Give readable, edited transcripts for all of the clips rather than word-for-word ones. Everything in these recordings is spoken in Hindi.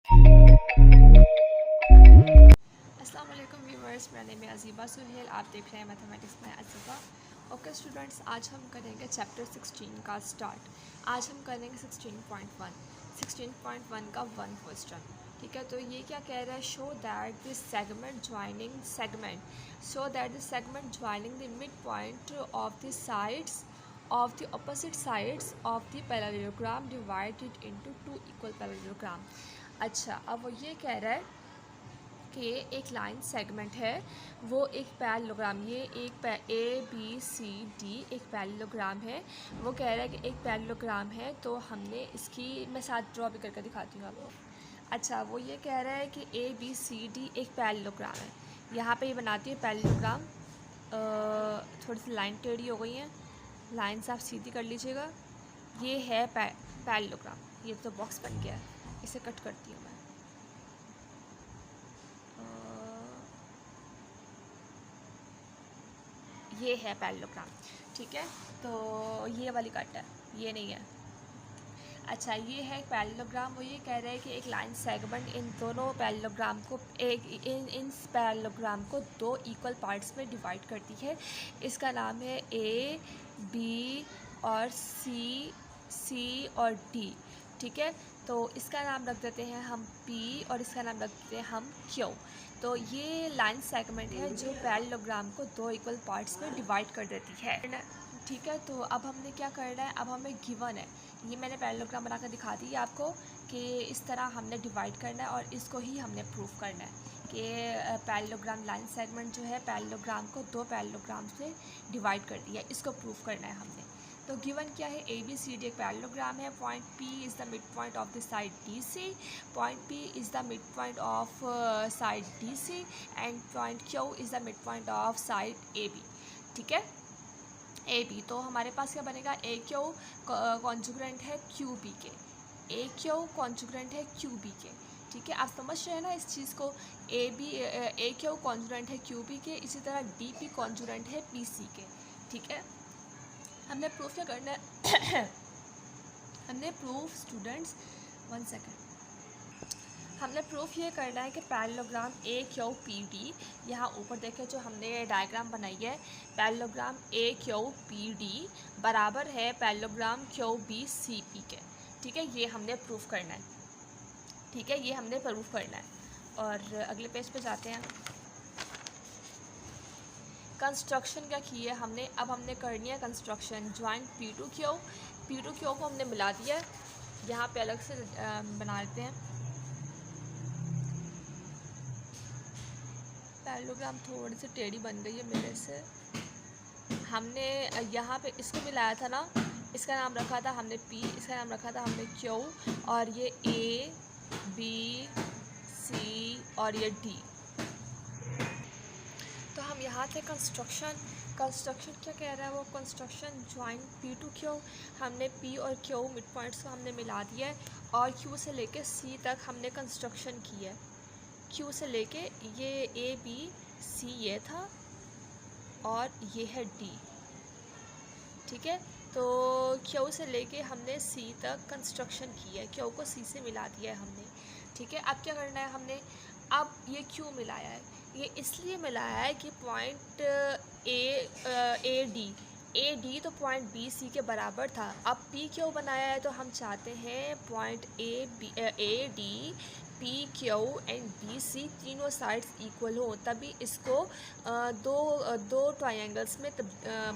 अस्सलाम वालेकुम व्यूवर्स, मेरा नेम है अजीबा सुहेल। आप देख रहे हैं मैथमेटिक्स में अजीबा। ओके स्टूडेंट्स, आज हम करेंगे चैप्टर 16 का स्टार्ट। आज हम करेंगे 16.1 का वन क्वेश्चन। ठीक है, तो ये क्या कह रहा है, show that the segment joining the mid point of the sides of the opposite sides of the parallelogram divided into two equal parallelogram। अच्छा, अब वो ये कह रहा है कि एक लाइन सेगमेंट है, वो एक पैरेललोग्राम, ये एक ABCD एक पैरेललोग्राम है। वो कह रहा है कि एक पैरेललोग्राम है, तो हमने इसकी मैं साथ ड्रॉ भी करके दिखाती हूँ आपको। अच्छा, वो ये कह रहा है कि ABCD एक पैरेललोग्राम है। यहाँ पे ये बनाती है पैरेललोग्राम। थोड़ी सी लाइन टेढ़ी हो गई है, लाइन से आप सीधी कर लीजिएगा। ये है पैरेललोग्राम। ये तो बॉक्स बन गया है, इसे कट करती हूँ मैं। ये है पैरेललोग्राम। ठीक है, तो ये वाली कट है, ये नहीं है। अच्छा, ये है पैरेललोग्राम। वो ये कह रहे हैं कि एक लाइन सेगमेंट इन दोनों पैरेललोग्राम को इन पैरेललोग्राम को दो इक्वल पार्ट्स में डिवाइड करती है। इसका नाम है A, B और C और D। ठीक है, तो इसका नाम रख देते हैं हम P और इसका नाम रख देते हैं हम Q। तो ये लाइन सेगमेंट है जो पैरेललोग्राम को दो इक्वल पार्ट्स में डिवाइड कर देती है। ठीक है, तो अब हमने क्या करना है, अब हमें गिवन है, ये मैंने पैरेललोग्राम बनाकर दिखा दी है आपको कि इस तरह हमने डिवाइड करना है और इसको ही हमने प्रूफ करना है कि पैरेललोग्राम लाइन सेगमेंट जो है पैरेललोग्राम को दो पैरेललोग्राम से डिवाइड कर दिया है, इसको प्रूफ करना है हमने। तो गिवन क्या है, ABCD एक पैरेललोग्राम है। Point P is the mid point of the side DC, point P is the mid point of side DC and point Q is the mid point of side AB। ठीक है, AB, तो हमारे पास क्या बनेगा, AQ कॉन्जुगेंट है QB के, AQ कॉन्जुगेंट है QB के। ठीक है, आप समझ रहे हैं ना इस चीज़ को। AQ कॉन्जुगेंट है QB के, इसी तरह DP कॉन्जुगेंट है PC के। ठीक है, हमने प्रूफ क्या करना है हमने प्रूफ स्टूडेंट्स 1 सेकेंड, हमने प्रूफ ये करना है कि पैरेललोग्राम AQPD, यहाँ ऊपर देखें जो हमने डायग्राम बनाई है, पैरेललोग्राम AQPD बराबर है पैरेललोग्राम QBCP के। ठीक है, ये हमने प्रूफ करना है। ठीक है, ये हमने प्रूफ करना है। और अगले पेज पे जाते हैं। कंस्ट्रक्शन क्या की है हमने, अब हमने करनी है कंस्ट्रक्शन। ज्वाइंट P2Q को हमने मिला दिया है, यहाँ पे अलग से बना लेते हैं। पैरेललोग्राम थोड़ी सी टेढ़ी बन गई है मेरे से। हमने यहाँ पे इसको मिलाया था ना, इसका नाम रखा था हमने P, इसका नाम रखा था हमने Q, और ये A, B, C और ये D। तो हम यहाँ थे कंस्ट्रक्शन क्या कह रहा है वो, कंस्ट्रक्शन ज्वाइंट P2Q, हमने P और Q मिड पॉइंट्स को हमने मिला दिया है और Q से लेके C तक हमने कंस्ट्रक्शन की है। Q से लेके ये ABC ये था और ये है D। ठीक है, तो Q से लेके हमने C तक कंस्ट्रक्शन की है, Q को C से मिला दिया है हमने। ठीक है, अब क्या करना है हमने, अब ये Q मिलाया है, ये इसलिए मिलाया है कि पॉइंट AD तो पॉइंट BC के बराबर था। अब PQ बनाया है तो हम चाहते हैं point AD, PQ and BC तीनों साइड्स इक्वल हो, तभी इसको दो ट्रायंगल्स में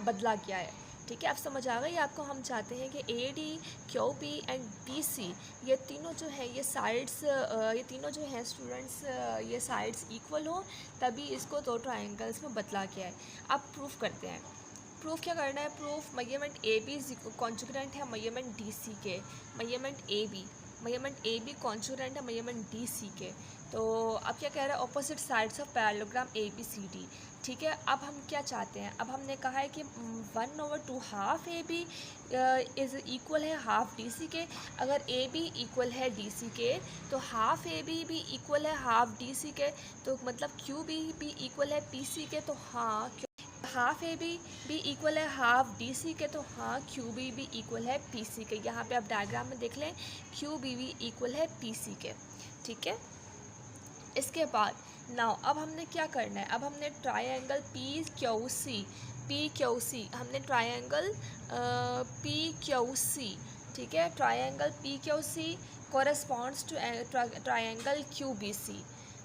बदला गया है। ठीक है, आप समझ आ गई आपको। हम चाहते हैं कि AD, QP एंड BC ये तीनों जो है ये साइड्स ये तीनों जो हैं स्टूडेंट्स ये साइड्स इक्वल हो, तभी इसको दो ट्रायंगल्स में बदला गया है। अब प्रूफ करते हैं। प्रूफ क्या करना है, प्रूफ मेजरमेंट AB कॉन्जुगेंट है मेजरमेंट DC के, मेजरमेंट AB कॉन्जुगेंट है मेजरमेंट DC के। तो अब क्या कह रहा है, opposite sides of parallelogram ABCD। ठीक है, अब हम क्या चाहते हैं, अब हमने कहा है कि 1/2 हाफ AB इज़ इक्वल है हाफ DC के। अगर AB इक्वल है DC के तो हाफ AB भी इक्वल है हाफ DC के, तो मतलब QB भी इक्वल है PC के। तो हाँ, हाफ AB भी इक्वल है हाफ DC के, तो हाँ QB भी इक्वल है PC के। यहाँ पे आप डायग्राम में देख लें, QB भी इक्वल है PC के। ठीक है। इसके बाद नाउ अब हमने क्या करना है, अब हमने ट्रायंगल पी क्यू सी हमने ट्रायंगल पी क्यू सी, ठीक है, triangle P Q C corresponds to triangle Q B C,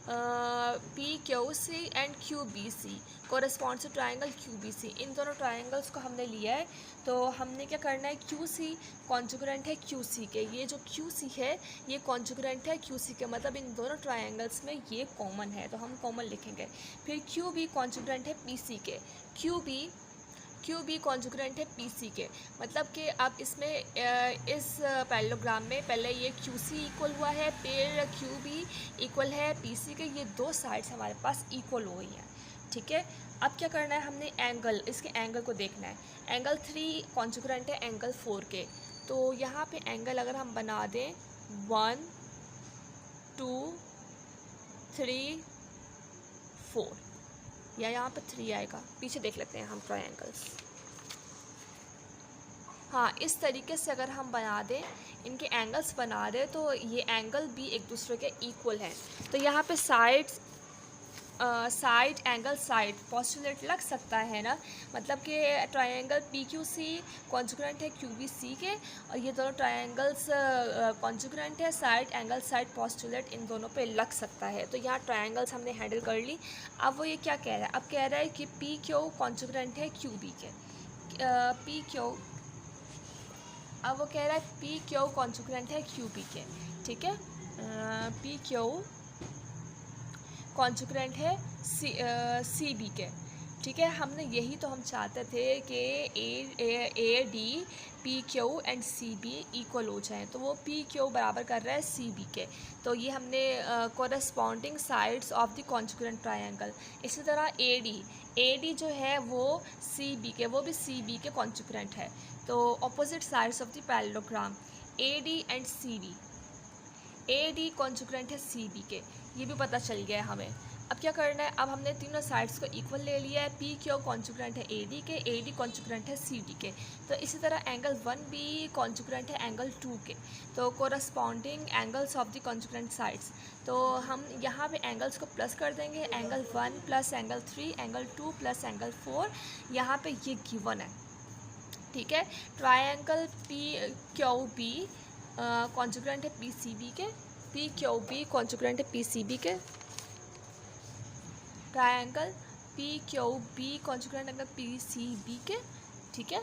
P Q C and Q B C corresponds to triangle Q B C. इन दोनों ट्रायंगल्स को हमने लिया है, तो हमने क्या करना है, क्यू सी कॉन्जुगरेंट है क्यू सी के, ये जो क्यू सी है ये कॉन्जुगरेंट है क्यू सी के, मतलब इन दोनों ट्रायंगल्स में ये कॉमन है, तो हम कॉमन लिखेंगे। फिर क्यू बी कॉन्जुगरेंट है पी सी के, क्यू बी कॉन्जुगरेंट है पी सी के, मतलब कि अब इसमें इस पैरेललोग्राम में पहले ये क्यू सी इक्वल हुआ है, फिर क्यू बी इक्वल है पी सी के, ये दो साइड्स हमारे पास इक्वल हो गई हैं, ठीक है। अब क्या करना है, हमने एंगल, इसके एंगल को देखना है। एंगल 3 कॉन्जुगरेंट है एंगल 4 के, तो यहाँ पे एंगल अगर हम बना दें 1 2 3 4, या यहाँ पे 3 आएगा, पीछे देख लेते हैं हम ट्रायंगल्स। हाँ, इस तरीके से अगर हम बना दें, इनके एंगल्स बना दें, तो ये एंगल भी एक दूसरे के इक्वल हैं। तो यहाँ पे साइड एंगल साइड पोस्टुलेट लग सकता है ना, मतलब कि ट्रायंगल पी क्यू सी कॉन्जुगरेंट है क्यू बी सी के, और ये दोनों ट्रायंगल्स कॉन्जुगरेंट है, साइड एंगल साइड पोस्टुलेट इन दोनों पे लग सकता है। तो यहाँ ट्रायंगल्स हमने हैंडल कर ली। अब वो ये क्या कह रहा है, अब कह रहा है कि पी क्यू कॉन्जुगरेंट है क्यू बी के, पी क्यू, अब वो कह रहा है पी क्यू कॉन्जुगरेंट है क्यू बी के, ठीक है, पी क्यू कॉन्जुगरेंट है सी बी के, ठीक है। हमने यही तो हम चाहते थे कि A D P Q and C B equal हो जाए, तो वो पी क्यू बराबर कर रहा है सी बी के, तो ये हमने corresponding sides of the congruent triangle. इसी तरह ए डी जो है वो सी बी के, वो भी सी बी के कॉन्जुगरेंट है, तो opposite sides of the parallelogram A D and C B, A D congruent है सी बी के, ये भी पता चल गया है हमें। अब क्या करना है, अब हमने तीनों साइड्स को इक्वल ले लिया है, पी क्यू कॉन्जुगरेंट है ए डी के, ए डी कॉन्जुगरेंट है सी डी के, तो इसी तरह एंगल 1 भी कॉन्जुगरेंट है एंगल 2 के, तो corresponding angles of the congruent sides, तो हम यहाँ पे एंगल्स को प्लस कर देंगे, angle 1 plus angle 3, angle 2 plus angle 4, यहाँ पे ये गिवन है, ठीक है। Triangle P Q B congruent है पी सी बी के, पी क्यू बी कॉन्जुगरेंट है पी सी बी के, triangle P Q B congruent angle P C B के, ठीक है।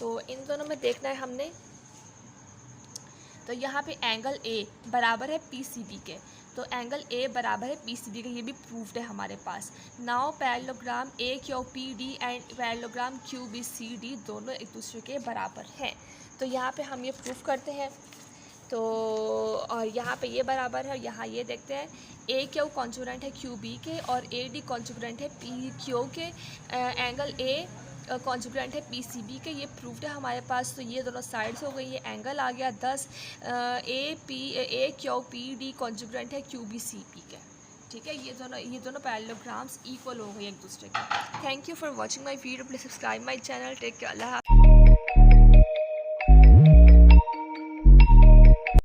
तो इन दोनों में देखना है हमने, तो यहाँ पे एंगल ए बराबर है पी सी बी के, तो एंगल ए बराबर है पी सी बी के, ये भी प्रूफ्ड है हमारे पास। Now parallelogram A Q P D and parallelogram Q B C D दोनों एक दूसरे के बराबर हैं, तो यहाँ पे हम ये प्रूफ करते हैं। तो और यहाँ पे ये बराबर है, और यहाँ ये देखते हैं ए क्यू कॉन्जुगरेंट है क्यू बी के और ए डी कॉन्जुगरेंट है पी क्यू के, एंगल ए कॉन्जुगरेंट है पी सी बी के, ये प्रूफ्ड है हमारे पास। तो ये दोनों साइड्स हो गई, ये एंगल आ गया 10, ए क्यू पी डी कॉन्जुगरेंट है क्यू बी सी बी के, ठीक है। ये दोनों पैरेललोग्राम्स इक्वल हो गए एक दूसरे के। Thank you for watching my video, please subscribe my channel, take care, Allah.